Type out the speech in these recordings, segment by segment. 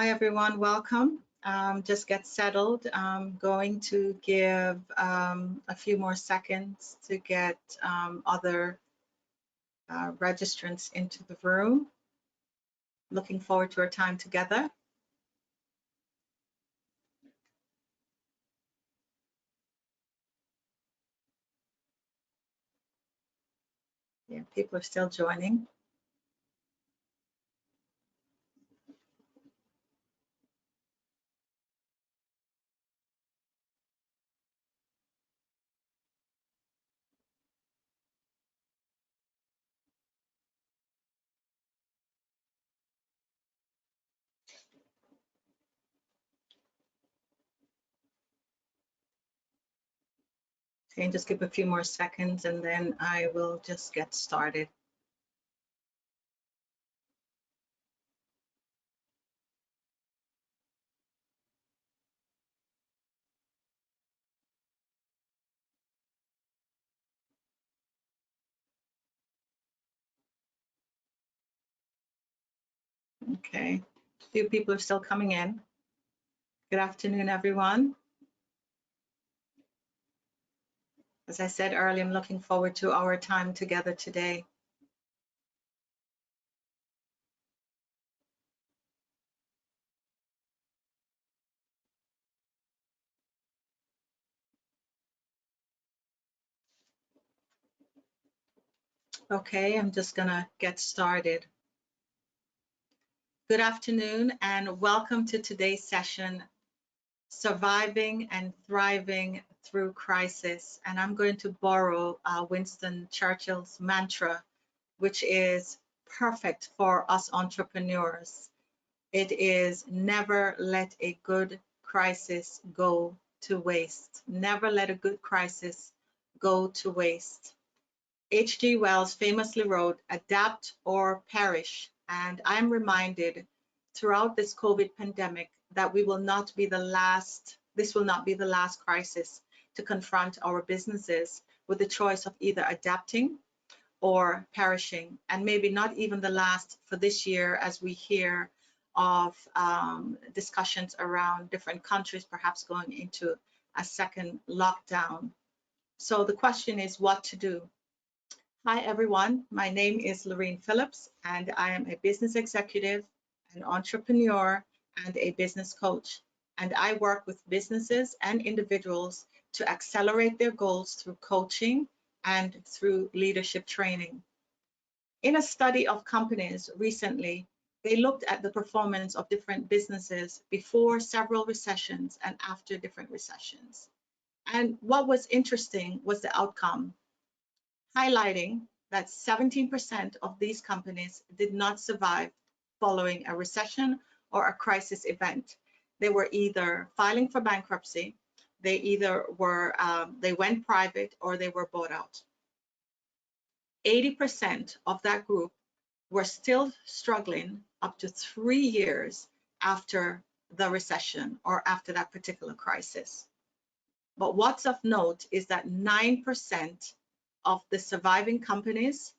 Hi, everyone. Welcome. Just get settled. I'm going to give a few more seconds to get other registrants into the room. Looking forward to our time together. Yeah, people are still joining. Okay, just give a few more seconds and then I will just get started. Okay, a few people are still coming in. Good afternoon, everyone. As I said earlier, I'm looking forward to our time together today. Okay, I'm just gonna get started. Good afternoon and welcome to today's session, Surviving and Thriving Through Crisis. And I'm going to borrow Winston Churchill's mantra, which is perfect for us entrepreneurs. It is never let a good crisis go to waste. Never let a good crisis go to waste. H.G. Wells famously wrote, "Adapt or perish." And I'm reminded throughout this COVID pandemic that this will not be the last crisis to confront our businesses with the choice of either adapting or perishing, and maybe not even the last for this year, as we hear of discussions around different countries perhaps going into a second lockdown. So the question is what to do. Hi, everyone. My name is Lorene Phillips, and I am a business executive, an entrepreneur, and a business coach. And I work with businesses and individuals to accelerate their goals through coaching and through leadership training. In a study of companies recently, they looked at the performance of different businesses before several recessions and after different recessions. And what was interesting was the outcome, highlighting that 17% of these companies did not survive following a recession or a crisis event. They were either filing for bankruptcy, they went private, or they were bought out. 80% of that group were still struggling up to 3 years after the recession or after that particular crisis. But what's of note is that 9% of the surviving companies,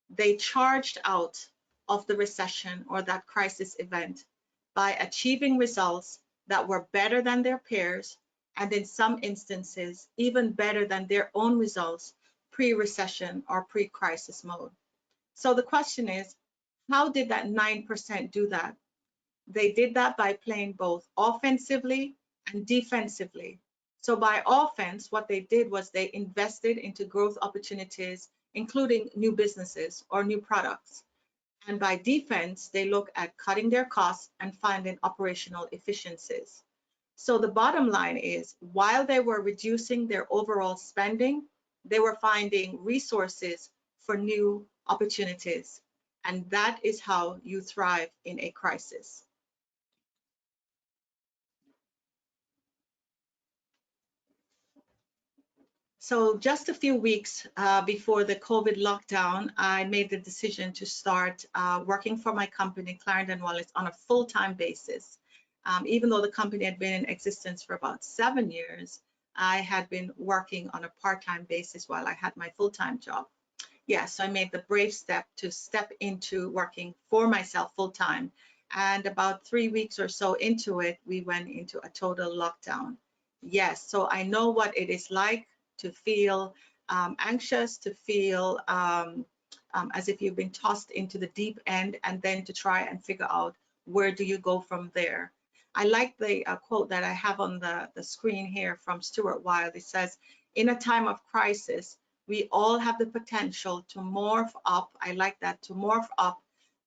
they charged out of the recession or that crisis event by achieving results that were better than their peers, and in some instances, even better than their own results pre-recession or pre-crisis mode. So the question is, how did that 9% do that? They did that by playing both offensively and defensively. So by offense, what they did was they invested into growth opportunities, including new businesses or new products. And by defense, they look at cutting their costs and finding operational efficiencies. So the bottom line is, while they were reducing their overall spending, they were finding resources for new opportunities. And that is how you thrive in a crisis. So just a few weeks before the COVID lockdown, I made the decision to start working for my company, Clarendon Wallace, on a full-time basis. Even though the company had been in existence for about 7 years, I had been working on a part-time basis while I had my full-time job. Yes, so I made the brave step to step into working for myself full-time. And about 3 weeks or so into it, we went into a total lockdown. Yes, so I know what it is like to feel anxious, to feel as if you've been tossed into the deep end, and then to try and figure out where do you go from there. I like the quote that I have on the screen here from Stuart Wilde. It says, in a time of crisis, we all have the potential to morph up. I like that, to morph up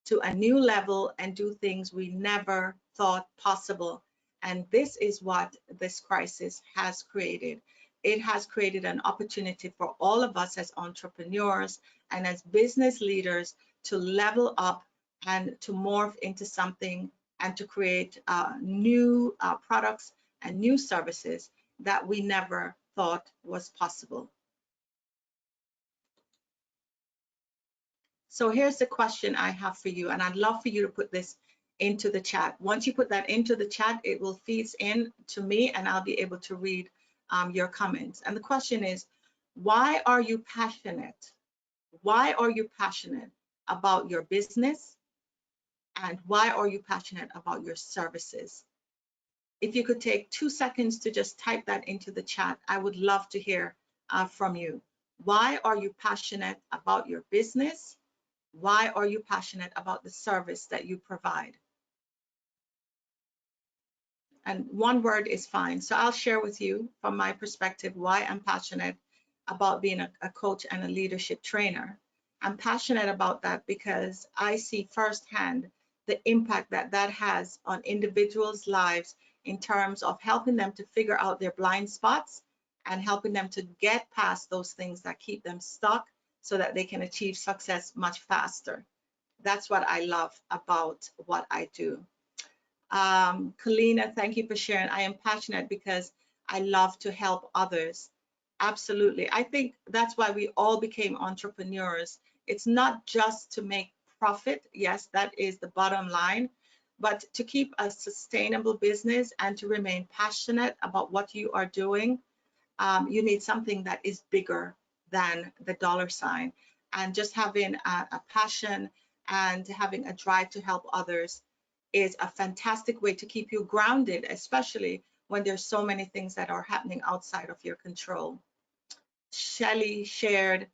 to a new level and do things we never thought possible. And this is what this crisis has created. It has created an opportunity for all of us as entrepreneurs and as business leaders to level up and to morph into something and to create new products and new services that we never thought was possible. So here's the question I have for you, and I'd love for you to put this into the chat. Once you put that into the chat, it will feed in to me and I'll be able to read your comments. And the question is, why are you passionate? Why are you passionate about your business? And why are you passionate about your services? If you could take 2 seconds to just type that into the chat, I would love to hear from you. Why are you passionate about your business? Why are you passionate about the service that you provide? And one word is fine. So I'll share with you from my perspective why I'm passionate about being a coach and a leadership trainer. I'm passionate about that because I see firsthand the impact that that has on individuals' lives in terms of helping them to figure out their blind spots and helping them to get past those things that keep them stuck so that they can achieve success much faster. That's what I love about what I do. Kalina, thank you for sharing. I am passionate because I love to help others. Absolutely. I think that's why we all became entrepreneurs. It's not just to make profit. Yes, that is the bottom line, but to keep a sustainable business and to remain passionate about what you are doing, you need something that is bigger than the dollar sign. And just having a passion and having a drive to help others is a fantastic way to keep you grounded, especially when there's so many things that are happening outside of your control. Shelley shared,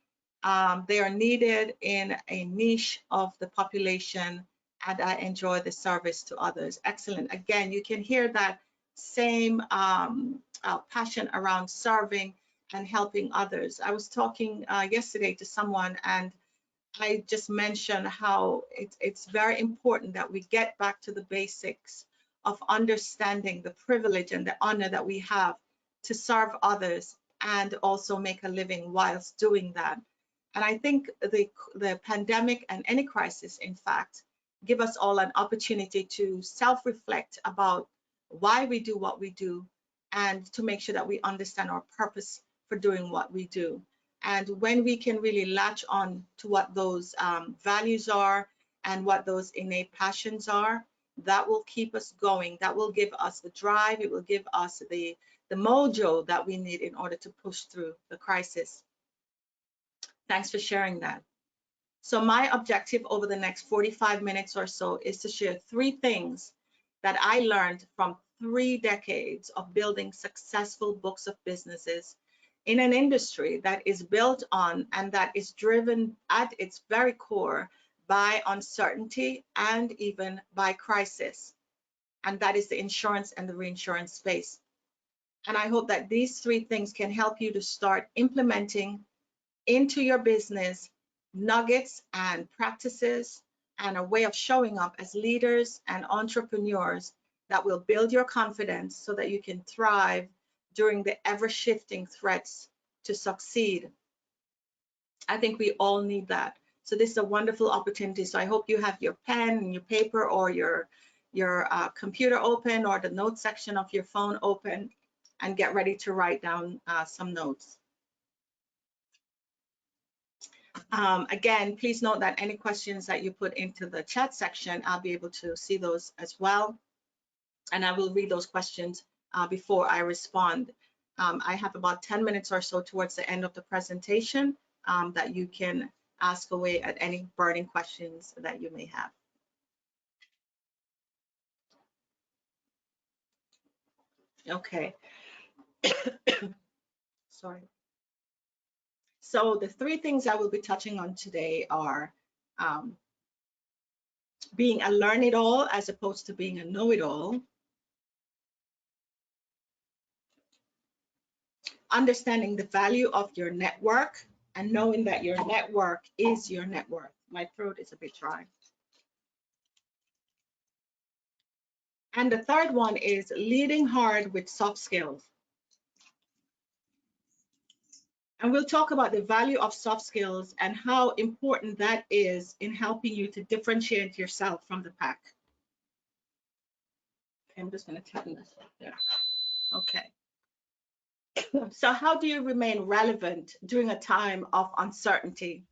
they are needed in a niche of the population, and I enjoy the service to others. Excellent. Again, you can hear that same passion around serving and helping others. I was talking yesterday to someone, and I just mentioned how it's very important that we get back to the basics of understanding the privilege and the honor that we have to serve others and also make a living whilst doing that. And I think the pandemic and any crisis, in fact, give us all an opportunity to self-reflect about why we do what we do and to make sure that we understand our purpose for doing what we do. And when we can really latch on to what those values are and what those innate passions are, that will keep us going. That will give us the drive. It will give us the mojo that we need in order to push through the crisis. Thanks for sharing that. So my objective over the next 45 minutes or so is to share 3 things that I learned from 3 decades of building successful books of businesses in an industry that is built on and that is driven at its very core by uncertainty and even by crisis. And that is the insurance and the reinsurance space. And I hope that these 3 things can help you to start implementing into your business nuggets and practices and a way of showing up as leaders and entrepreneurs that will build your confidence so that you can thrive during the ever-shifting threats to succeed. I think we all need that. So this is a wonderful opportunity. So I hope you have your pen and your paper or your computer open or the notes section of your phone open and get ready to write down some notes. Again, please note that any questions that you put into the chat section, I'll be able to see those as well. And I will read those questions before I respond. I have about 10 minutes or so towards the end of the presentation that you can ask away at any burning questions that you may have. Okay. Sorry. So the three things I will be touching on today are um, being a learn-it-all as opposed to being a know-it-all, understanding the value of your network, and knowing that your network is your net worth. My throat is a bit dry. And the third one is leading hard with soft skills. And we'll talk about the value of soft skills and how important that is in helping you to differentiate yourself from the pack. Okay, I'm just going to tighten this up there. Okay. So how do you remain relevant during a time of uncertainty?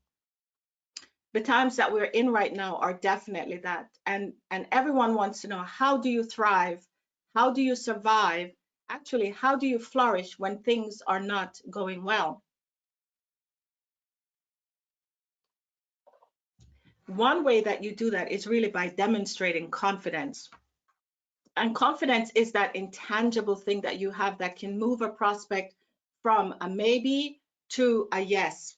The times that we're in right now are definitely that. And everyone wants to know, how do you thrive? How do you survive? Actually, how do you flourish when things are not going well? One way that you do that is really by demonstrating confidence. And confidence is that intangible thing that you have that can move a prospect from a maybe to a yes.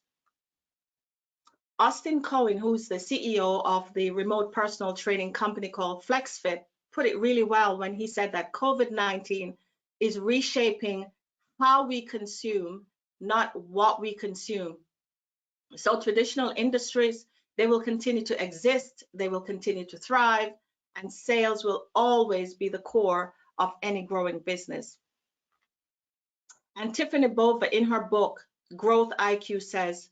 Austin Cohen, who's the CEO of the remote personal training company called FlexFit, put it really well when he said that COVID-19 is reshaping how we consume, not what we consume. So traditional industries, they will continue to exist, they will continue to thrive, and sales will always be the core of any growing business. And Tiffany Bova, in her book, Growth IQ, says,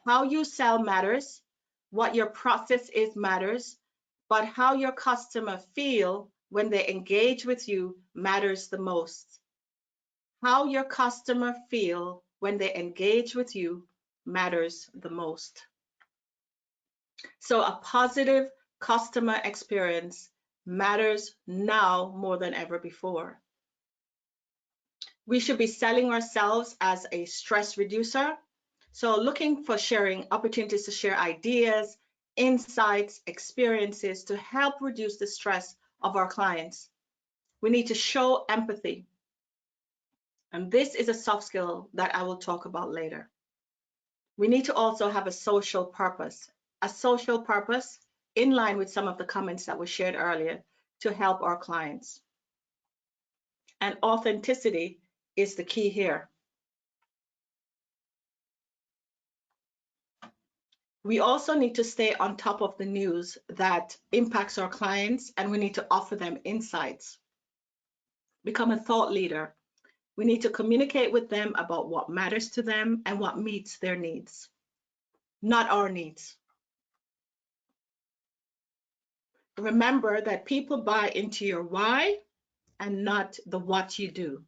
how you sell matters, what your process is matters, but how your customer feel when they engage with you matters the most. How your customer feel when they engage with you matters the most. So a positive customer experience matters now more than ever before. We should be selling ourselves as a stress reducer. So looking for sharing opportunities to share ideas, insights, experiences to help reduce the stress of our clients. We need to show empathy. And this is a soft skill that I will talk about later. We need to also have a social purpose in line with some of the comments that were shared earlier to help our clients. And authenticity is the key here. We also need to stay on top of the news that impacts our clients, and we need to offer them insights. Become a thought leader. We need to communicate with them about what matters to them and what meets their needs, not our needs. Remember that people buy into your why and not the what you do.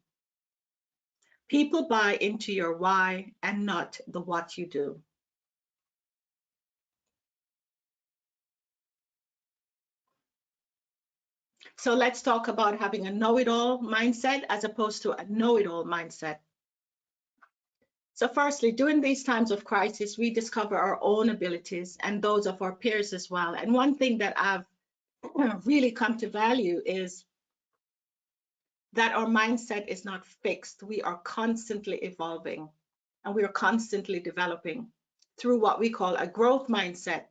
People buy into your why and not the what you do. So let's talk about having a know-it-all mindset as opposed to a know-it-all mindset. So firstly, during these times of crisis, we discover our own abilities and those of our peers as well. And one thing that I've really come to value is that our mindset is not fixed. We are constantly evolving and we are constantly developing through what we call a growth mindset.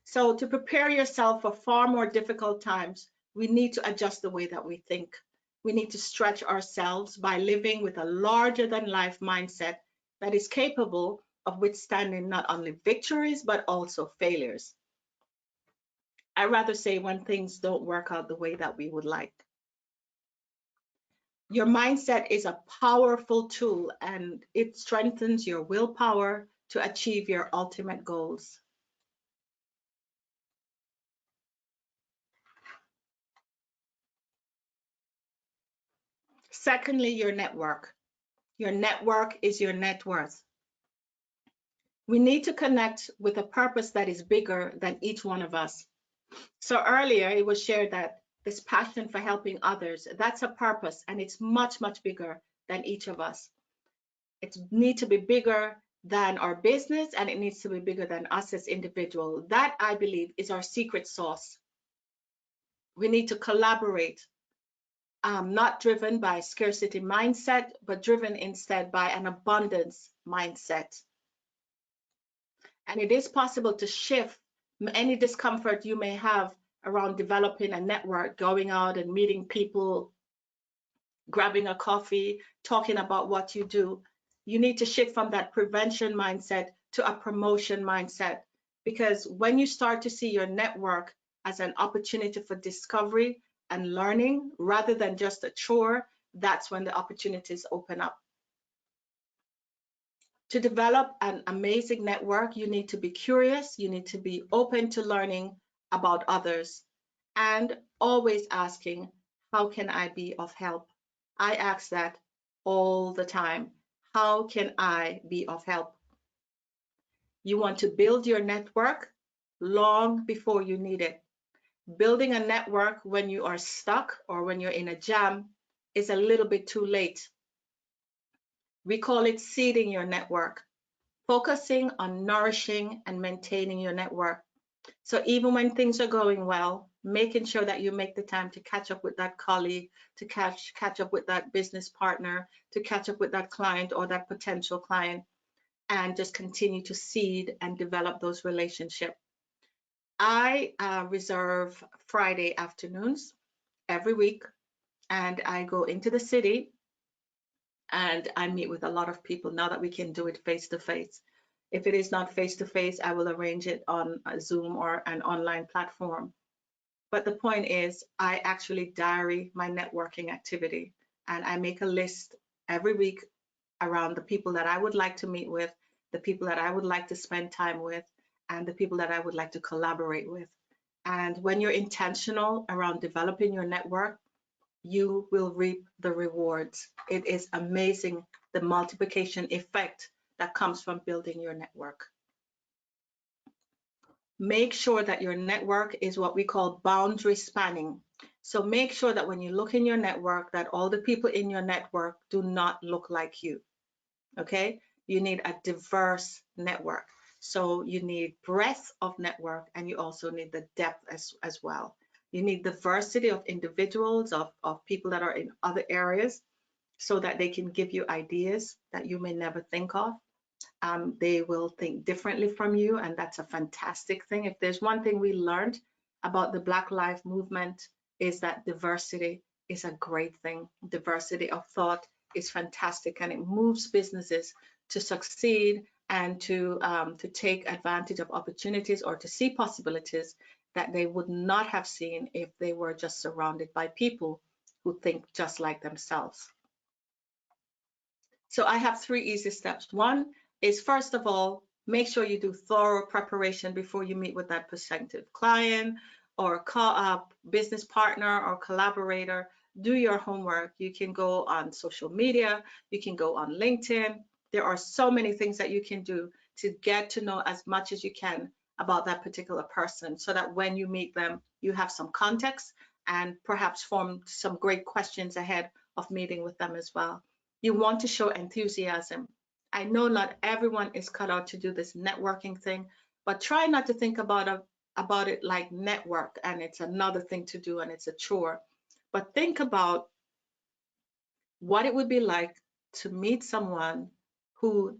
So to prepare yourself for far more difficult times, we need to adjust the way that we think. We need to stretch ourselves by living with a larger than life mindset that is capable of withstanding not only victories, but also failures. I rather say when things don't work out the way that we would like. Your mindset is a powerful tool and it strengthens your willpower to achieve your ultimate goals. Secondly, your network. Your network is your net worth. We need to connect with a purpose that is bigger than each one of us. So earlier it was shared that this passion for helping others, that's a purpose and it's much, much bigger than each of us. It needs to be bigger than our business and it needs to be bigger than us as individuals. That, I believe, is our secret sauce. We need to collaborate not driven by scarcity mindset, but driven instead by an abundance mindset. And it is possible to shift any discomfort you may have around developing a network, going out and meeting people, grabbing a coffee, talking about what you do. You need to shift from that prevention mindset to a promotion mindset. Because when you start to see your network as an opportunity for discovery and learning rather than just a chore, that's when the opportunities open up. To develop an amazing network, you need to be curious, you need to be open to learning about others, and always asking, how can I be of help? I ask that all the time. How can I be of help? You want to build your network long before you need it. Building a network when you are stuck or when you're in a jam is a little bit too late. We call it seeding your network, focusing on nourishing and maintaining your network. So even when things are going well, making sure that you make the time to catch up with that colleague, to catch up with that business partner, to catch up with that client or that potential client, and just continue to seed and develop those relationships. I reserve Friday afternoons every week, and I go into the city and I meet with a lot of people now that we can do it face to face. If it is not face to face, I will arrange it on a Zoom or an online platform. But the point is, I actually diary my networking activity, and I make a list every week around the people that I would like to meet with, the people that I would like to spend time with, and the people that I would like to collaborate with. And when you're intentional around developing your network, you will reap the rewards. It is amazing the multiplication effect that comes from building your network. Make sure that your network is what we call boundary spanning. So make sure that when you look in your network, that all the people in your network do not look like you. Okay? You need a diverse network. So you need breadth of network, and you also need the depth as well. You need diversity of individuals, of people that are in other areas, so that they can give you ideas that you may never think of. They will think differently from you, and that's a fantastic thing. If there's one thing we learned about the Black Lives Movement, is that diversity is a great thing. Diversity of thought is fantastic, and it moves businesses to succeed and to take advantage of opportunities or to see possibilities that they would not have seen if they were just surrounded by people who think just like themselves. So I have 3 easy steps. One is, first of all, make sure you do thorough preparation before you meet with that prospective client or business partner or collaborator. Do your homework. You can go on social media, you can go on LinkedIn. There are so many things that you can do to get to know as much as you can about that particular person, so that when you meet them, you have some context and perhaps form some great questions ahead of meeting with them as well. You want to show enthusiasm. I know not everyone is cut out to do this networking thing, but try not to think about it like network and it's another thing to do and it's a chore. But think about what it would be like to meet someone who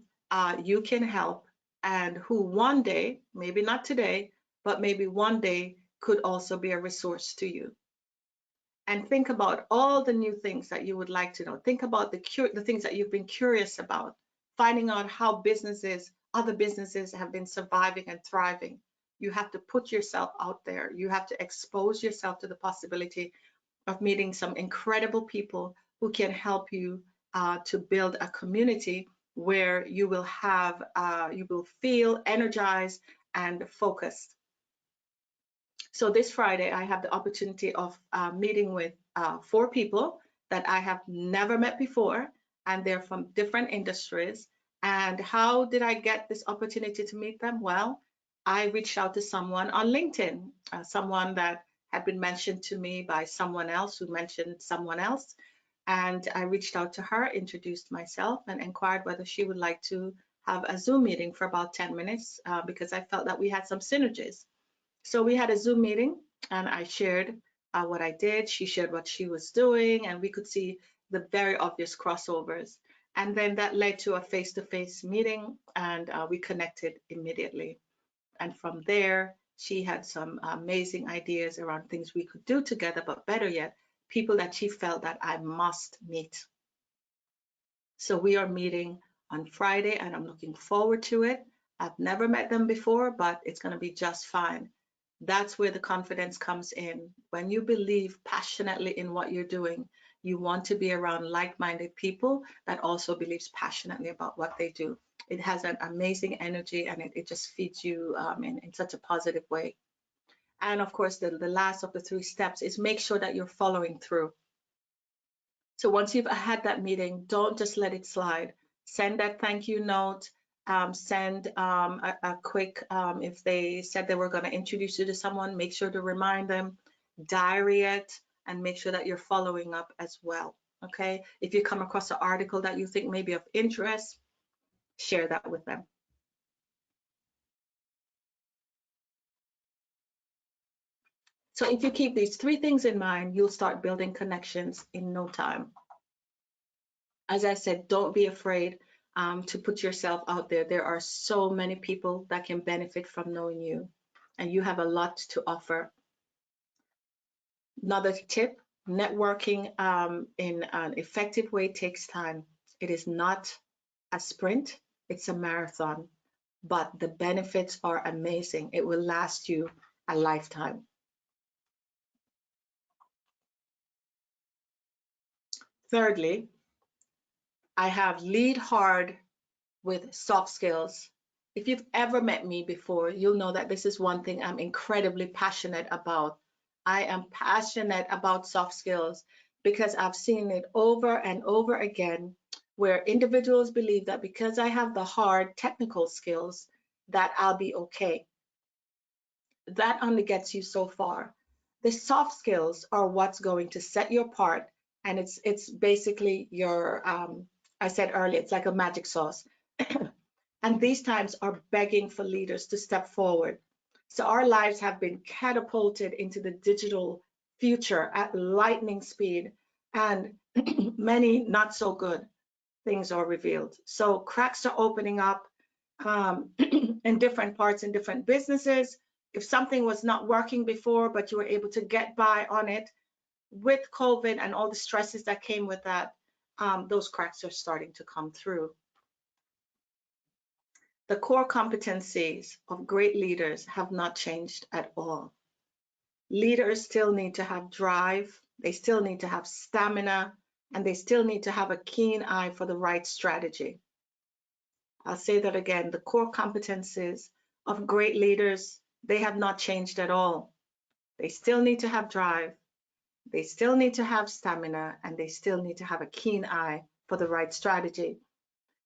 you can help, and who one day, maybe not today, but maybe one day could also be a resource to you. And think about all the new things that you would like to know. Think about the things that you've been curious about, finding out how other businesses have been surviving and thriving. You have to put yourself out there. You have to expose yourself to the possibility of meeting some incredible people who can help you to build a community where you will feel energized and focused. So this Friday, I have the opportunity of meeting with 4 people that I have never met before, and they're from different industries. And how did I get this opportunity to meet them? Well, I reached out to someone on LinkedIn, someone that had been mentioned to me by someone else who mentioned someone else. And I reached out to her, introduced myself, and inquired whether she would like to have a Zoom meeting for about 10 minutes because I felt that we had some synergies. So we had a Zoom meeting, and I shared what I did. She shared what she was doing, and we could see the very obvious crossovers. And then that led to a face-to-face meeting, and we connected immediately. And from there, she had some amazing ideas around things we could do together, but better yet, people that she felt that I must meet. So we are meeting on Friday, and I'm looking forward to it. I've never met them before, but it's going to be just fine. That's where the confidence comes in. When you believe passionately in what you're doing, you want to be around like-minded people that also believes passionately about what they do. It has an amazing energy, and it just feeds you in such a positive way. And of course, the last of the 3 steps is make sure that you're following through. So once you've had that meeting, don't just let it slide. Send that thank you note. Send a quick, if they said they were going to introduce you to someone, make sure to remind them, diary it, and make sure that you're following up as well. Okay. If you come across an article that you think may be of interest, share that with them. So if you keep these 3 things in mind, you'll start building connections in no time. As I said, don't be afraid to put yourself out there. There are so many people that can benefit from knowing you, and you have a lot to offer. Another tip, networking in an effective way takes time. It is not a sprint, it's a marathon, but the benefits are amazing. It will last you a lifetime. Thirdly, I have lead hard with soft skills. If you've ever met me before, you'll know that this is one thing I'm incredibly passionate about. I am passionate about soft skills because I've seen it over and over again where individuals believe that because I have the hard technical skills that I'll be okay. That only gets you so far. The soft skills are what's going to set you apart, and it's basically your I said earlier, it's like a magic sauce. And these times are begging for leaders to step forward. So our lives have been catapulted into the digital future at lightning speed, and many not so good things are revealed. So cracks are opening up in different parts, in different businesses. If something was not working before, but you were able to get by on it, with COVID and all the stresses that came with that, those cracks are starting to come through. The core competencies of great leaders have not changed at all. Leaders still need to have drive, they still need to have stamina, and they still need to have a keen eye for the right strategy. I'll say that again, the core competencies of great leaders, they have not changed at all. They still need to have drive, they still need to have stamina, and they still need to have a keen eye for the right strategy.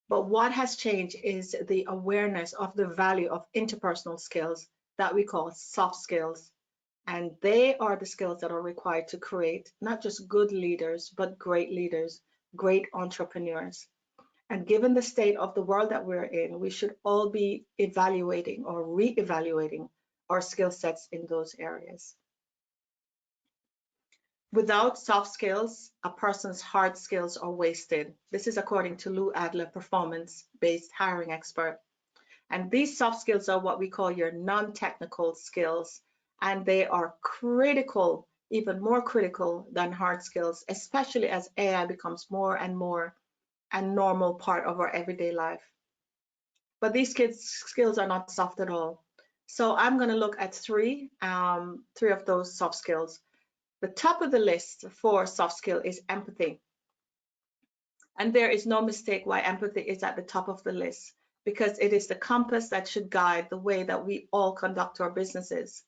But what has changed is the awareness of the value of interpersonal skills that we call soft skills. And they are the skills that are required to create not just good leaders, but great leaders, great entrepreneurs. And given the state of the world that we're in, we should all be evaluating or re-evaluating our skill sets in those areas. Without soft skills, a person's hard skills are wasted. This is according to Lou Adler, performance-based hiring expert. And these soft skills are what we call your non-technical skills, and they are critical, even more critical than hard skills, especially as AI becomes more and more a normal part of our everyday life. But these skills are not soft at all. So I'm going to look at three of those soft skills. The top of the list for soft skill is empathy. And there is no mistake why empathy is at the top of the list, because it is the compass that should guide the way that we all conduct our businesses.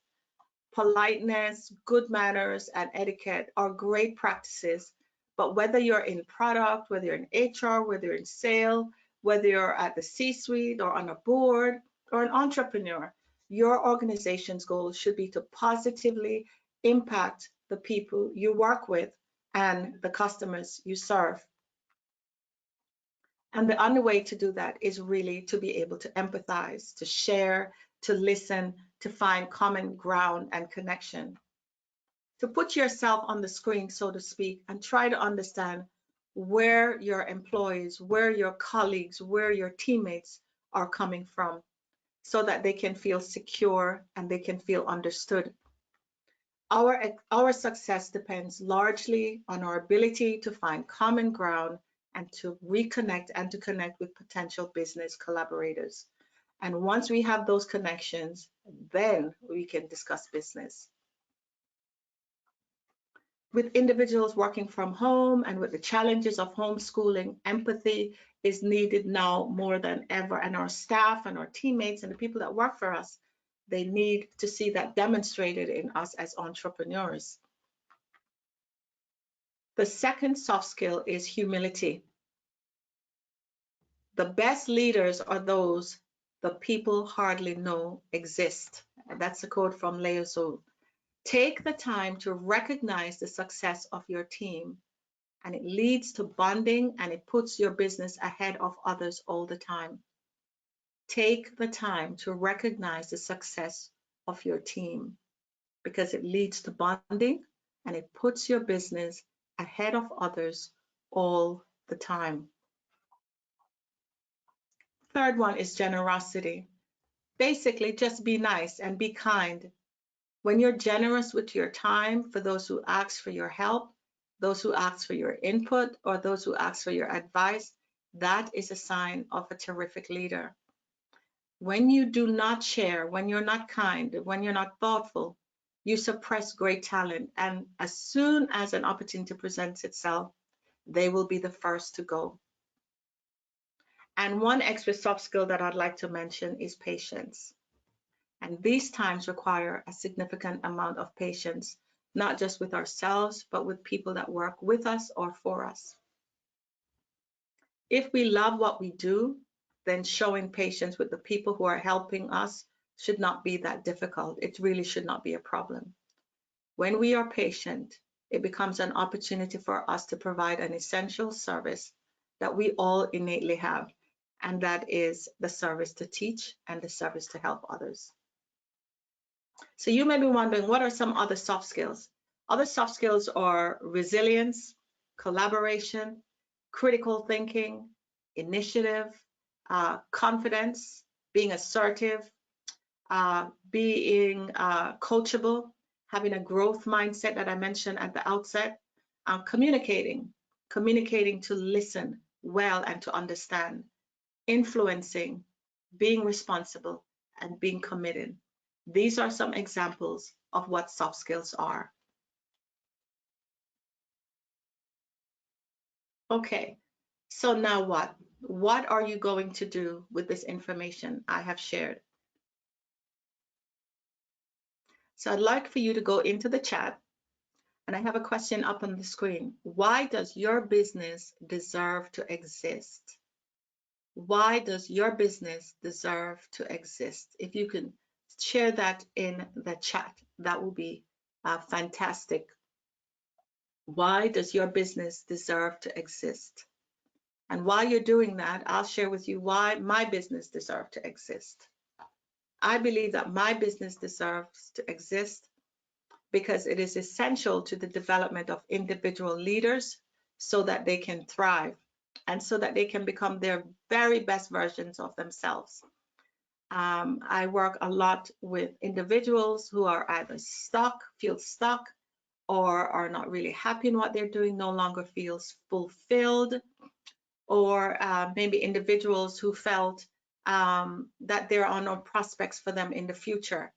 Politeness, good manners, and etiquette are great practices, but whether you're in product, whether you're in HR, whether you're in sales, whether you're at the C-suite or on a board or an entrepreneur, your organization's goal should be to positively impact the people you work with and the customers you serve. And the only way to do that is really to be able to empathize, to share, to listen, to find common ground and connection. to put yourself on the screen, so to speak, and try to understand where your employees, where your colleagues, where your teammates are coming from, so that they can feel secure and they can feel understood. Our success depends largely on our ability to find common ground and to reconnect and to connect with potential business collaborators. And once we have those connections, then we can discuss business. With individuals working from home and with the challenges of homeschooling, empathy is needed now more than ever. And our staff and our teammates and the people that work for us, they need to see that demonstrated in us as entrepreneurs. The second soft skill is humility. The best leaders are those the people hardly know exist. And that's a quote from Lao Tzu. Take the time to recognize the success of your team, and it leads to bonding and it puts your business ahead of others all the time. Take the time to recognize the success of your team because it leads to bonding and it puts your business ahead of others all the time. Third one is generosity. Basically, just be nice and be kind. When you're generous with your time for those who ask for your help, those who ask for your input, or those who ask for your advice, that is a sign of a terrific leader. When you do not share, when you're not kind, when you're not thoughtful, you suppress great talent. And as soon as an opportunity presents itself, they will be the first to go. And one extra soft skill that I'd like to mention is patience. And these times require a significant amount of patience, not just with ourselves, but with people that work with us or for us. If we love what we do, then showing patience with the people who are helping us should not be that difficult. It really should not be a problem. When we are patient, it becomes an opportunity for us to provide an essential service that we all innately have, and that is the service to teach and the service to help others. So you may be wondering, what are some other soft skills? Other soft skills are resilience, collaboration, critical thinking, initiative, confidence, being assertive, being coachable, having a growth mindset that I mentioned at the outset, communicating to listen well and to understand, influencing, being responsible, and being committed. These are some examples of what soft skills are. Okay, so now what? What are you going to do with this information I have shared? So I'd like for you to go into the chat, and I have a question up on the screen. Why does your business deserve to exist? Why does your business deserve to exist? If you can share that in the chat, that will be fantastic. Why does your business deserve to exist? And while you're doing that, I'll share with you why my business deserves to exist. I believe that my business deserves to exist because it is essential to the development of individual leaders so that they can thrive and so that they can become their very best versions of themselves. I work a lot with individuals who are either feel stuck, or are not really happy in what they're doing, no longer feels fulfilled, or maybe individuals who felt that there are no prospects for them in the future.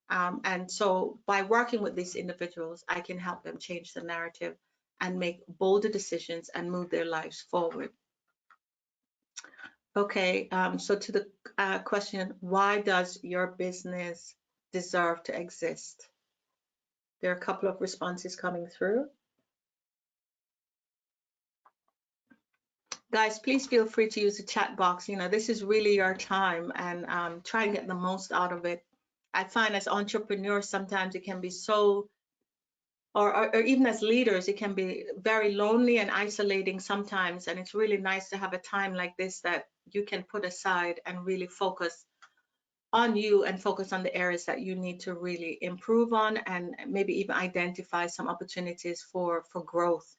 And so by working with these individuals, I can help them change the narrative and make bolder decisions and move their lives forward. Okay, so to the question, why does your business deserve to exist? There are a couple of responses coming through. Guys, please feel free to use the chat box. You know, this is really your time, and try and get the most out of it. I find as entrepreneurs, sometimes it can be so, or even as leaders, it can be very lonely and isolating sometimes. And it's really nice to have a time like this that you can put aside and really focus on you and focus on the areas that you need to really improve on, and maybe even identify some opportunities for growth.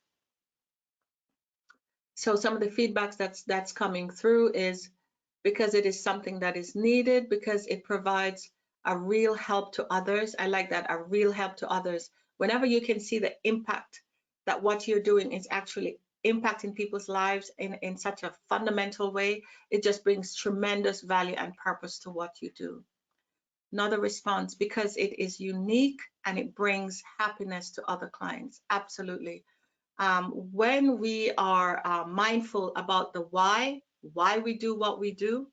So some of the feedbacks that's coming through is because it is something that is needed, because it provides a real help to others. I like that, a real help to others. Whenever you can see the impact that what you're doing is actually impacting people's lives in such a fundamental way, it just brings tremendous value and purpose to what you do. Another response, because it is unique and it brings happiness to other clients. Absolutely. When we are mindful about the why we do what we do,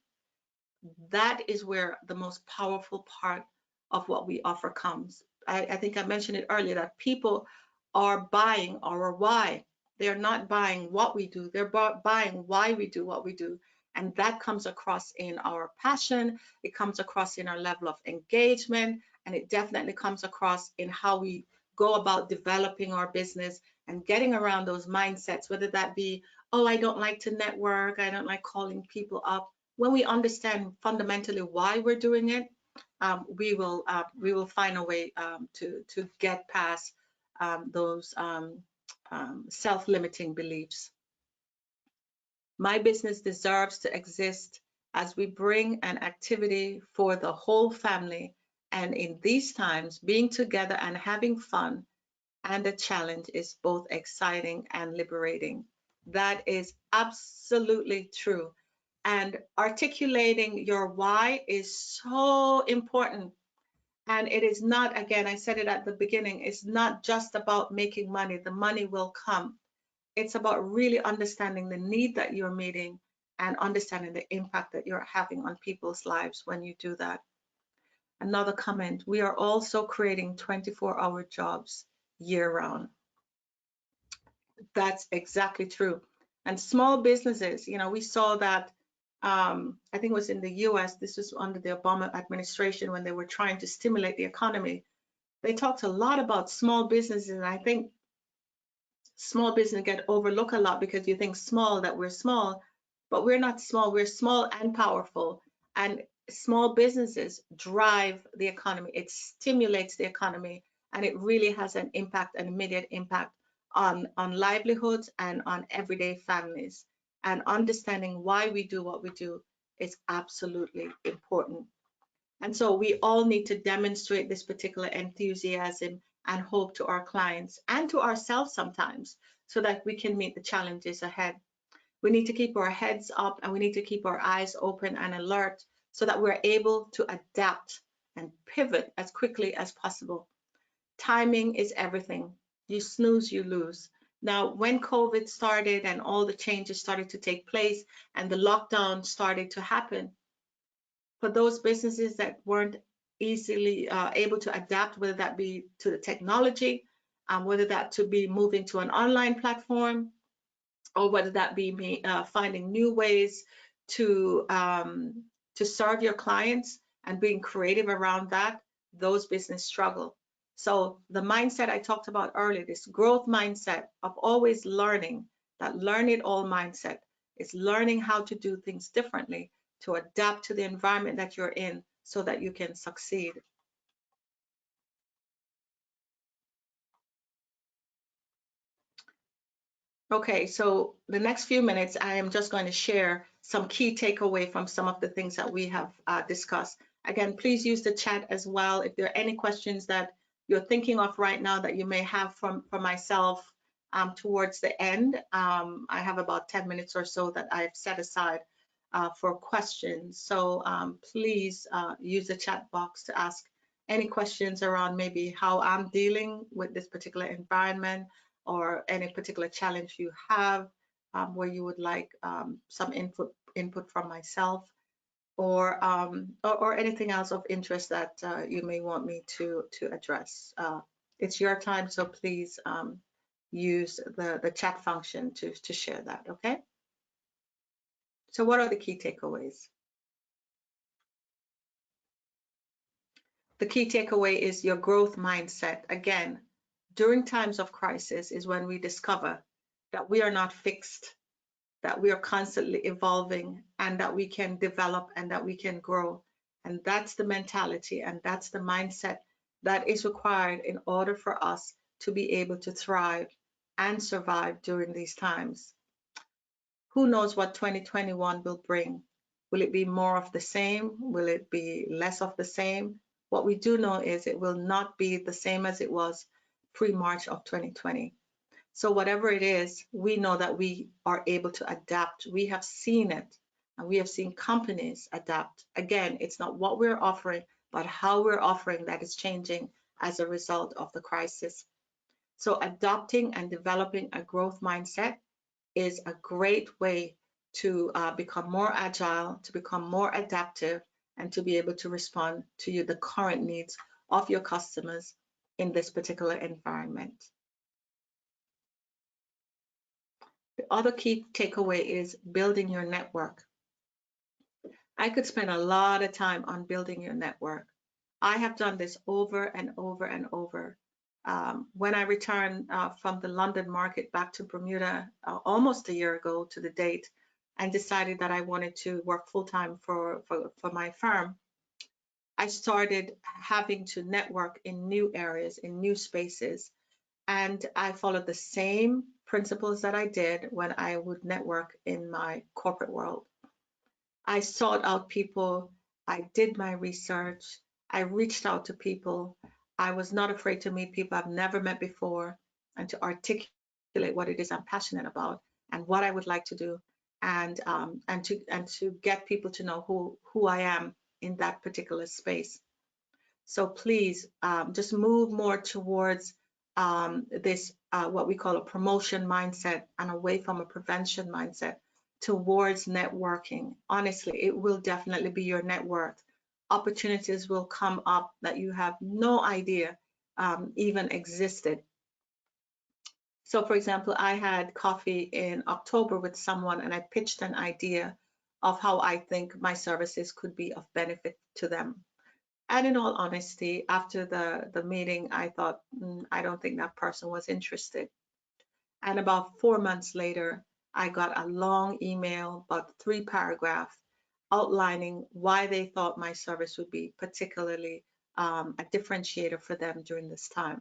that is where the most powerful part of what we offer comes. I think I mentioned it earlier that people are buying our why. They're not buying what we do, they're buying why we do what we do. And that comes across in our passion, it comes across in our level of engagement, and it definitely comes across in how we go about developing our business and getting around those mindsets, whether that be, oh, I don't like to network, I don't like calling people up. When we understand fundamentally why we're doing it, we will find a way to get past those self-limiting beliefs. My business deserves to exist as we bring an activity for the whole family. And in these times, being together and having fun and a challenge is both exciting and liberating. That is absolutely true. And articulating your why is so important. And it is not, again, I said it at the beginning, it's not just about making money. The money will come. It's about really understanding the need that you're meeting and understanding the impact that you're having on people's lives when you do that. Another comment, we are also creating 24-hour jobs year-round. That's exactly true. And small businesses, you know, we saw that, I think it was in the US, this was under the Obama administration when they were trying to stimulate the economy. They talked a lot about small businesses, and I think small business get overlooked a lot because you think small, that we're small, but we're not small, we're small and powerful. And small businesses drive the economy, it stimulates the economy, and it really has an impact, an immediate impact on livelihoods and on everyday families. And understanding why we do what we do is absolutely important. And so we all need to demonstrate this particular enthusiasm and hope to our clients and to ourselves sometimes, so that we can meet the challenges ahead. We need to keep our heads up, and we need to keep our eyes open and alert so that we're able to adapt and pivot as quickly as possible. Timing is everything. You snooze, you lose. Now, when COVID started and all the changes started to take place and the lockdown started to happen, for those businesses that weren't easily able to adapt, whether that be to the technology, whether that to be moving to an online platform, or whether that be finding new ways to serve your clients and being creative around that, those businesses struggle. So the mindset I talked about earlier, this growth mindset of always learning, that learn it all mindset, is learning how to do things differently to adapt to the environment that you're in so that you can succeed. Okay, so the next few minutes, I am just going to share some key takeaway from some of the things that we have discussed. Again, please use the chat as well. If there are any questions that you're thinking of right now that you may have from myself towards the end, I have about 10 minutes or so that I've set aside for questions. So please use the chat box to ask any questions around maybe how I'm dealing with this particular environment, or any particular challenge you have where you would like some input from myself, or anything else of interest that you may want me to address. It's your time, so please use the chat function to share that, okay? So what are the key takeaways? The key takeaway is your growth mindset. Again, during times of crisis is when we discover that we are not fixed, that we are constantly evolving, and that we can develop and that we can grow. And that's the mentality and that's the mindset that is required in order for us to be able to thrive and survive during these times. Who knows what 2021 will bring? Will it be more of the same? Will it be less of the same? What we do know is it will not be the same as it was pre-March of 2020. So whatever it is, we know that we are able to adapt. We have seen it, and we have seen companies adapt. Again, it's not what we're offering, but how we're offering that is changing as a result of the crisis. So adopting and developing a growth mindset is a great way to become more agile, to become more adaptive, and to be able to respond to the current needs of your customers in this particular environment. The other key takeaway is building your network. I could spend a lot of time on building your network. I have done this over and over and over. When I returned from the London market back to Bermuda almost a year ago to the date, and decided that I wanted to work full-time for my firm, I started having to network in new areas, in new spaces, and I followed the same principles that I did when I would network in my corporate world. I sought out people, I did my research, I reached out to people. I was not afraid to meet people I've never met before and to articulate what it is I'm passionate about and what I would like to do, and to get people to know who I am in that particular space. So please just move more towards this what we call a promotion mindset and away from a prevention mindset towards networking. Honestly, it will definitely be your net worth. Opportunities will come up that you have no idea even existed. So for example, I had coffee in October with someone and I pitched an idea of how I think my services could be of benefit to them. And in all honesty, after the meeting, I thought, I don't think that person was interested. And about 4 months later, I got a long email, about 3 paragraphs, outlining why they thought my service would be particularly a differentiator for them during this time.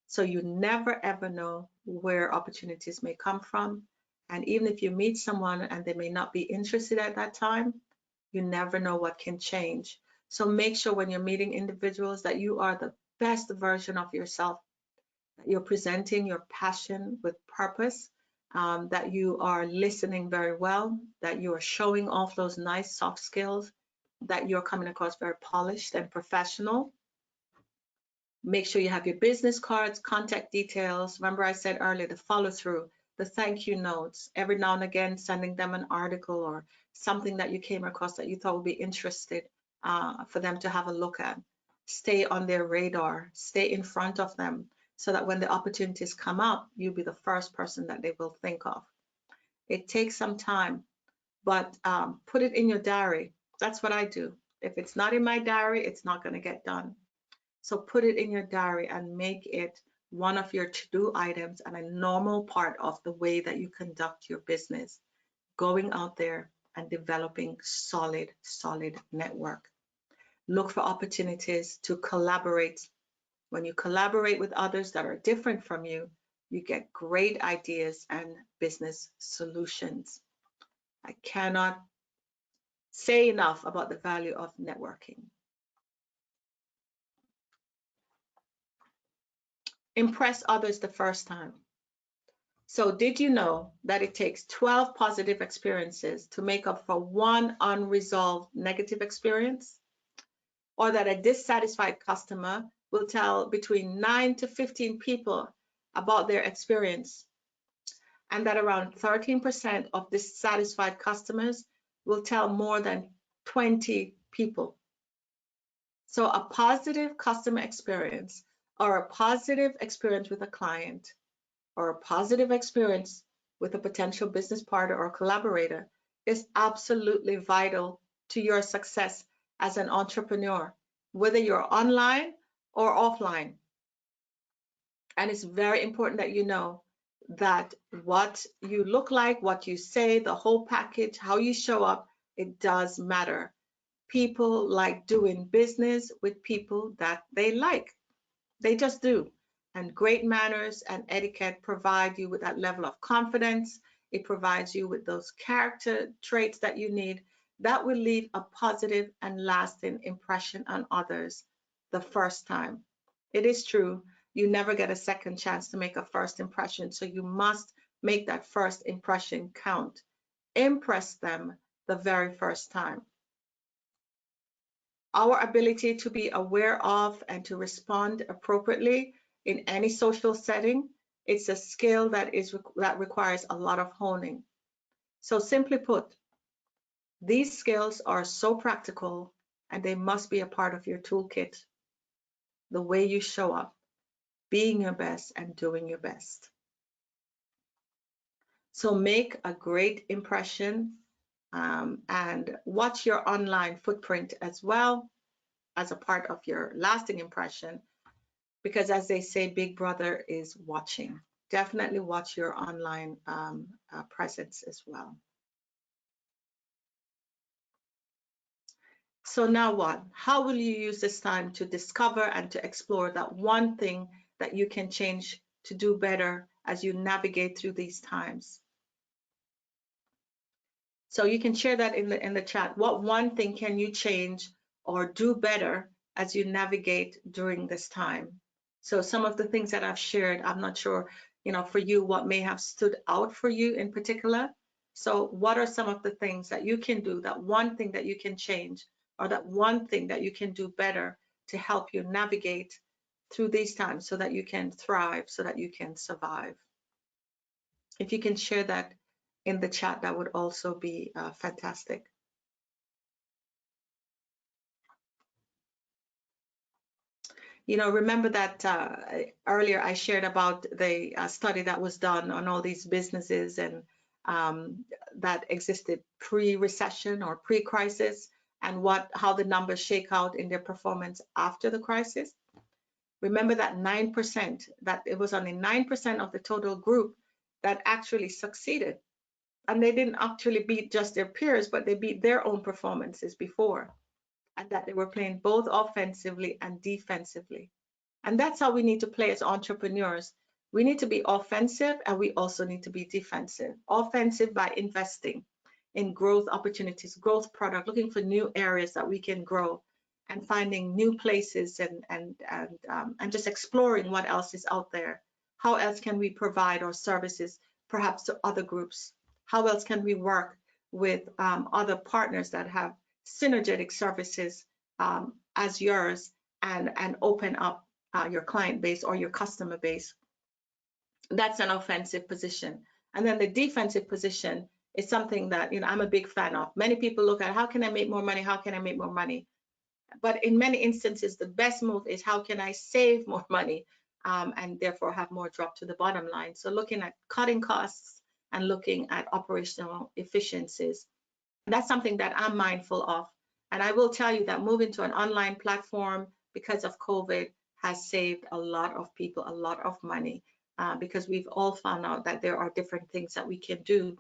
So you never ever know where opportunities may come from. And even if you meet someone and they may not be interested at that time, you never know what can change. So make sure when you're meeting individuals that you are the best version of yourself, that you're presenting your passion with purpose, that you are listening very well, that you are showing off those nice soft skills, that you're coming across very polished and professional. Make sure you have your business cards, contact details. Remember I said earlier, the follow through, the thank you notes, every now and again sending them an article or something that you came across that you thought would be interested for them to have a look at. Stay on their radar, stay in front of them so that when the opportunities come up, you'll be the first person that they will think of. It takes some time, but put it in your diary. That's what I do. If it's not in my diary, it's not going to get done. So put it in your diary and make it one of your to-do items and a normal part of the way that you conduct your business, going out there and developing solid network. Look for opportunities to collaborate. When you collaborate with others that are different from you, you get great ideas and business solutions. I cannot say enough about the value of networking. Impress others the first time. So did you know that it takes 12 positive experiences to make up for one unresolved negative experience? Or that a dissatisfied customer will tell between 9 to 15 people about their experience, and that around 13% of dissatisfied customers will tell more than 20 people. So a positive customer experience or a positive experience with a client or a positive experience with a potential business partner or collaborator is absolutely vital to your success as an entrepreneur, whether you're online or offline. And it's very important that you know that what you look like, what you say, the whole package, how you show up, it does matter. People like doing business with people that they like. They just do. And great manners and etiquette provide you with that level of confidence. It provides you with those character traits that you need that will leave a positive and lasting impression on others the first time. It is true, you never get a second chance to make a first impression, so you must make that first impression count. Impress them the very first time. Our ability to be aware of and to respond appropriately in any social setting, it's a skill that requires a lot of honing. So simply put, these skills are so practical and they must be a part of your toolkit. The way you show up, being your best and doing your best. So make a great impression and watch your online footprint as well as a part of your lasting impression, because as they say, Big Brother is watching. Definitely watch your online presence as well. So now what? How will you use this time to discover and to explore that one thing that you can change to do better as you navigate through these times? So you can share that in the chat. What one thing can you change or do better as you navigate during this time? So some of the things that I've shared, I'm not sure, for you, what may have stood out for you in particular. So what are some of the things that you can do, that one thing that you can change, or that one thing that you can do better to help you navigate through these times so that you can thrive, so that you can survive? If you can share that in the chat, that would also be fantastic. Remember that earlier I shared about the study that was done on all these businesses and that existed pre-recession or pre-crisis, and how the numbers shake out in their performance after the crisis. Remember that 9%, that it was only 9% of the total group that actually succeeded. And they didn't actually beat just their peers, but they beat their own performances before, and that they were playing both offensively and defensively. And that's how we need to play as entrepreneurs. We need to be offensive and we also need to be defensive. Offensive by investing in growth opportunities, growth product, looking for new areas that we can grow and finding new places and just exploring what else is out there. How else can we provide our services perhaps to other groups? How else can we work with other partners that have synergetic services as yours and open up your client base or your customer base? That's an offensive position. And then the defensive position is something that I'm a big fan of. Many people look at, how can I make more money? How can I make more money? But in many instances, the best move is, how can I save more money and therefore have more drop to the bottom line? So looking at cutting costs and looking at operational efficiencies. That's something that I'm mindful of. And I will tell you that moving to an online platform because of COVID has saved a lot of people a lot of money because we've all found out that there are different things that we can do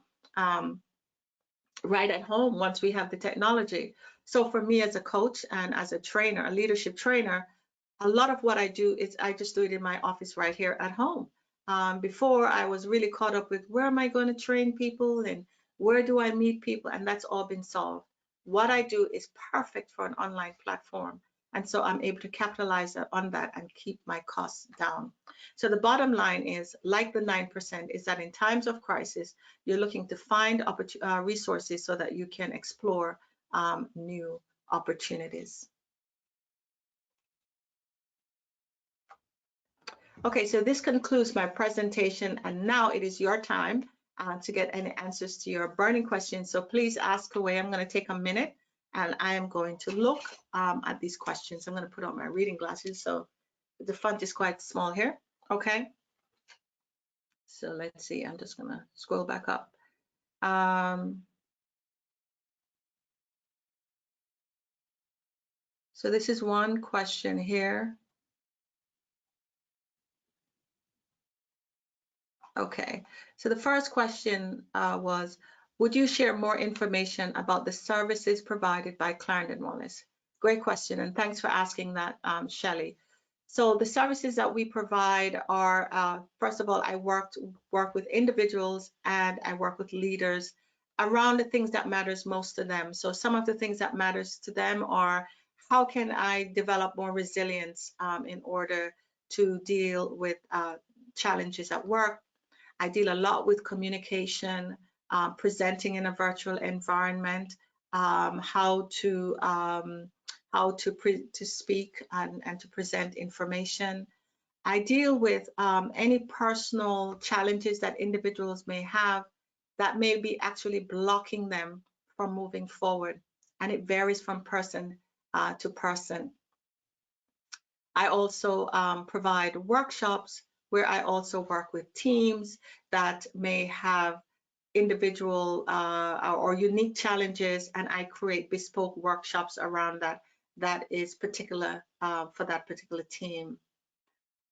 right at home once we have the technology. So for me as a coach and as a trainer, a leadership trainer, a lot of what I do is I just do it in my office right here at home. Before I was really caught up with, where am I going to train people and where do I meet people? And that's all been solved. What I do is perfect for an online platform. And so I'm able to capitalize on that and keep my costs down. So the bottom line is, like the 9%, is that in times of crisis, you're looking to find resources so that you can explore new opportunities. Okay, so this concludes my presentation, and now it is your time to get any answers to your burning questions. So please ask away. I'm going to take a minute and I am going to look at these questions. I'm going to put on my reading glasses so the font is quite small here. Okay, so let's see. I'm just going to scroll back up. So this is one question here. Okay, so the first question was, Would you share more information about the services provided by Clarendon Wallace? Great question, and thanks for asking that, Shelley. So the services that we provide are, first of all, I work with individuals and I work with leaders around the things that matters most to them. So some of the things that matters to them are, how can I develop more resilience in order to deal with challenges at work? I deal a lot with communication, presenting in a virtual environment, how to speak and to present information. I deal with any personal challenges that individuals may have that may be actually blocking them from moving forward, and it varies from person to person. I also provide workshops where I also work with teams that may have individual or unique challenges, and I create bespoke workshops around that is particular for that particular team.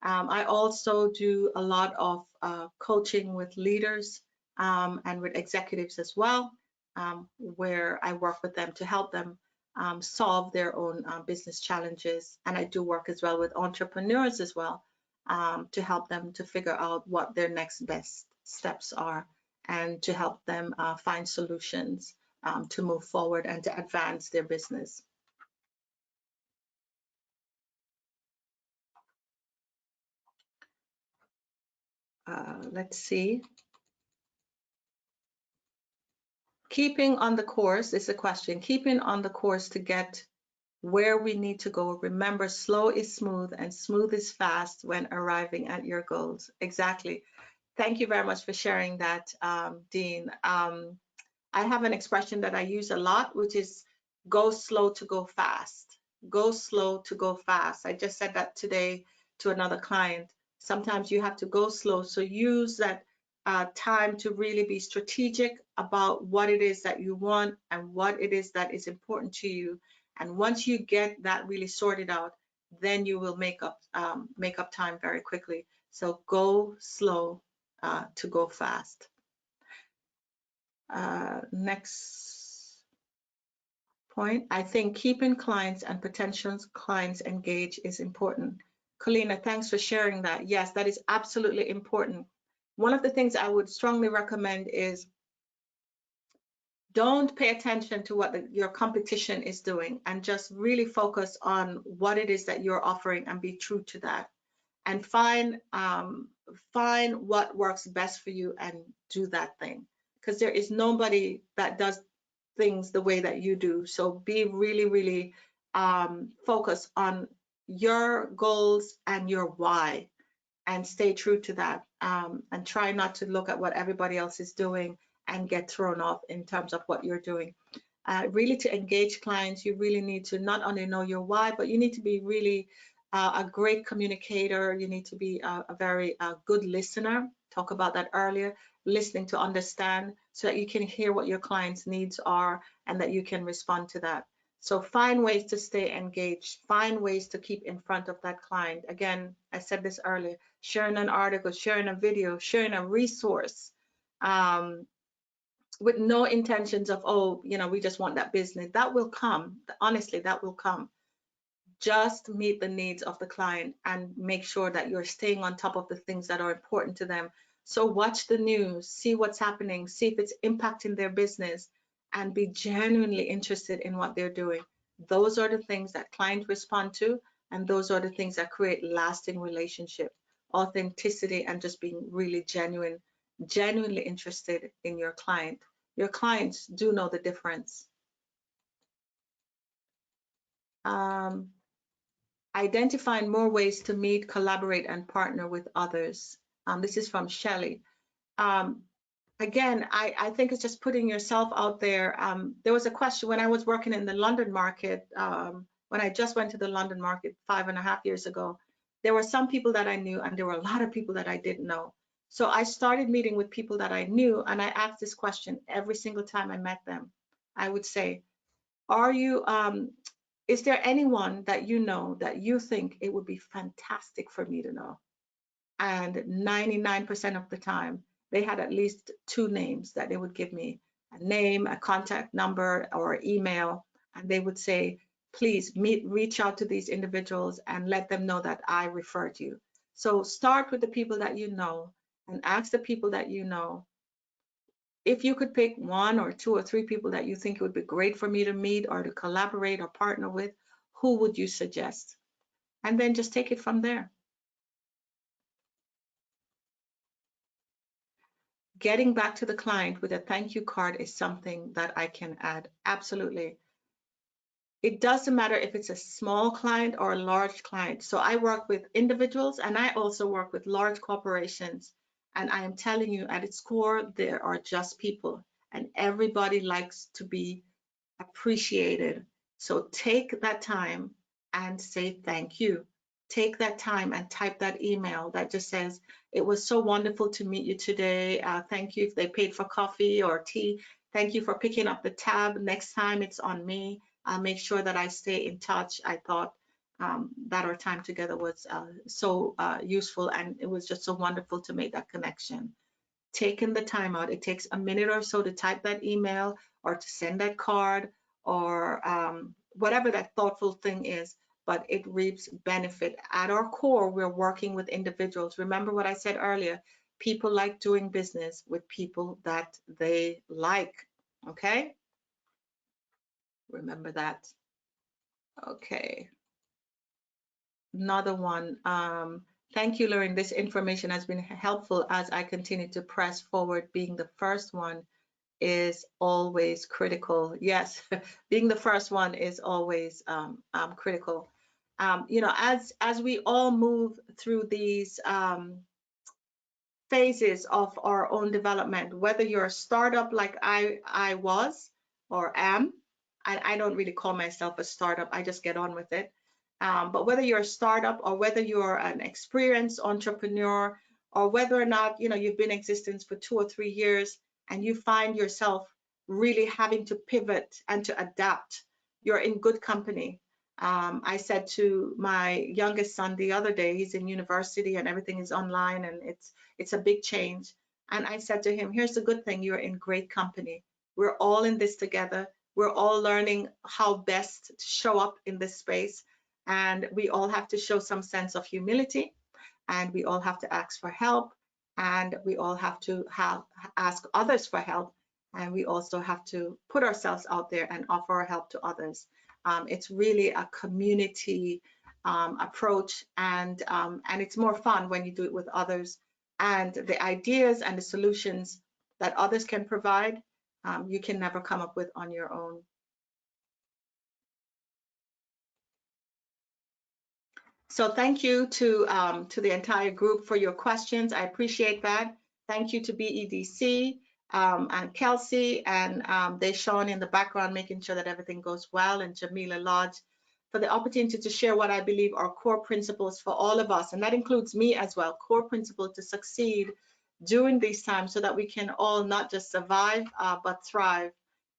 I also do a lot of coaching with leaders and with executives as well, where I work with them to help them solve their own business challenges. And I do work as well with entrepreneurs as well to help them to figure out what their next best steps are and to help them find solutions to move forward and to advance their business. Let's see. Keeping on the course is a question. Keeping on the course to get where we need to go. Remember, slow is smooth and smooth is fast when arriving at your goals. Exactly. Thank you very much for sharing that, Dean. I have an expression that I use a lot, which is go slow to go fast. Go slow to go fast. I just said that today to another client. Sometimes you have to go slow. So use that time to really be strategic about what it is that you want and what it is that is important to you. And once you get that really sorted out, then you will make up time very quickly. So go slow to go fast. Next point, I think keeping clients and potential clients engaged is important. Colina, thanks for sharing that. Yes, that is absolutely important. One of the things I would strongly recommend is don't pay attention to what your competition is doing and just really focus on what it is that you're offering and be true to that. And find what works best for you and do that thing. Because there is nobody that does things the way that you do. So be really, really focused on your goals and your why and stay true to that. And try not to look at what everybody else is doing and get thrown off in terms of what you're doing. Really, to engage clients, you really need to not only know your why, but you need to be really a great communicator. You need to be a very good listener. Talk about that earlier, listening to understand so that you can hear what your client's needs are and that you can respond to that. So find ways to stay engaged, find ways to keep in front of that client. Again, I said this earlier, sharing an article, sharing a video, sharing a resource, with no intentions of, oh, we just want that business. That will come. Honestly, that will come. Just meet the needs of the client and make sure that you're staying on top of the things that are important to them. So watch the news, see what's happening, see if it's impacting their business, and be genuinely interested in what they're doing. Those are the things that clients respond to, and those are the things that create lasting relationship, authenticity, and just being really genuinely interested in your client. Your clients do know the difference. Identifying more ways to meet, collaborate, and partner with others. This is from Shelley. Again, I think it's just putting yourself out there. There was a question when I was working in the London market, when I just went to the London market 5.5 years ago, there were some people that I knew and there were a lot of people that I didn't know. So I started meeting with people that I knew, and I asked this question every single time I met them. I would say, is there anyone that you know that you think it would be fantastic for me to know? And 99% of the time, they had at least 2 names that they would give me. a name, a contact number, or email, and they would say, please reach out to these individuals and let them know that I referred you. So start with the people that you know and ask the people that you know. If you could pick 1 or 2 or 3 people that you think it would be great for me to meet or to collaborate or partner with, who would you suggest? And then just take it from there. Getting back to the client with a thank you card is something that I can add. Absolutely. It doesn't matter if it's a small client or a large client. So I work with individuals and I also work with large corporations. And I am telling you, at its core, there are just people and everybody likes to be appreciated. So take that time and say thank you. Take that time and type that email that just says, it was so wonderful to meet you today. Thank you if they paid for coffee or tea. Thank you for picking up the tab. Next time it's on me. I'll make sure that I stay in touch. I thought that our time together was so useful, and it was just so wonderful to make that connection. Taking the time out, it takes a minute or so to type that email or to send that card or whatever that thoughtful thing is, but it reaps benefit. At our core, we're working with individuals. Remember what I said earlier, people like doing business with people that they like, okay? Remember that. Okay. Another one. Thank you, Lorene. This information has been helpful as I continue to press forward. Being the first one is always critical. Yes, being the first one is always critical. You know, as we all move through these phases of our own development, whether you're a startup like I was or am, I don't really call myself a startup, I just get on with it. But whether you're a startup or whether you're an experienced entrepreneur or whether or not, you know, you've been in existence for 2 or 3 years and you find yourself really having to pivot and to adapt, you're in good company. I said to my youngest son the other day, he's in university and everything is online and it's a big change. And I said to him, here's the good thing, you're in great company. We're all in this together. We're all learning how best to show up in this space. And we all have to show some sense of humility, and we all have to ask for help, and we all have to ask others for help. And we also have to put ourselves out there and offer our help to others. It's really a community approach, and it's more fun when you do it with others. And the ideas and the solutions that others can provide, you can never come up with on your own. So thank you to the entire group for your questions. I appreciate that. Thank you to BEDC and Kelsey and Deshawn in the background, making sure that everything goes well, and Jamila Lodge for the opportunity to share what I believe are core principles for all of us. And that includes me as well, core principle to succeed during these times so that we can all not just survive, but thrive.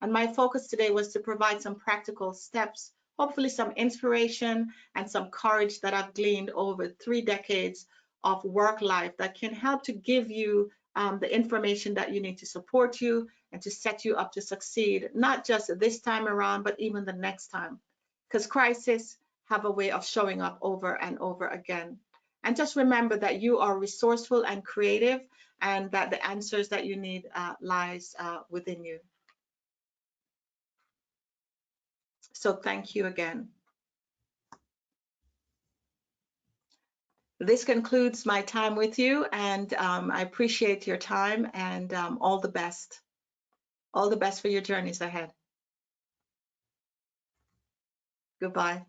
And my focus today was to provide some practical steps, hopefully some inspiration and some courage that I've gleaned over 3 decades of work life that can help to give you the information that you need to support you and to set you up to succeed, not just this time around, but even the next time. Because crises have a way of showing up over and over again. And just remember that you are resourceful and creative, and that the answers that you need lies within you. So thank you again. This concludes my time with you, and I appreciate your time, and all the best. All the best for your journeys ahead. Goodbye.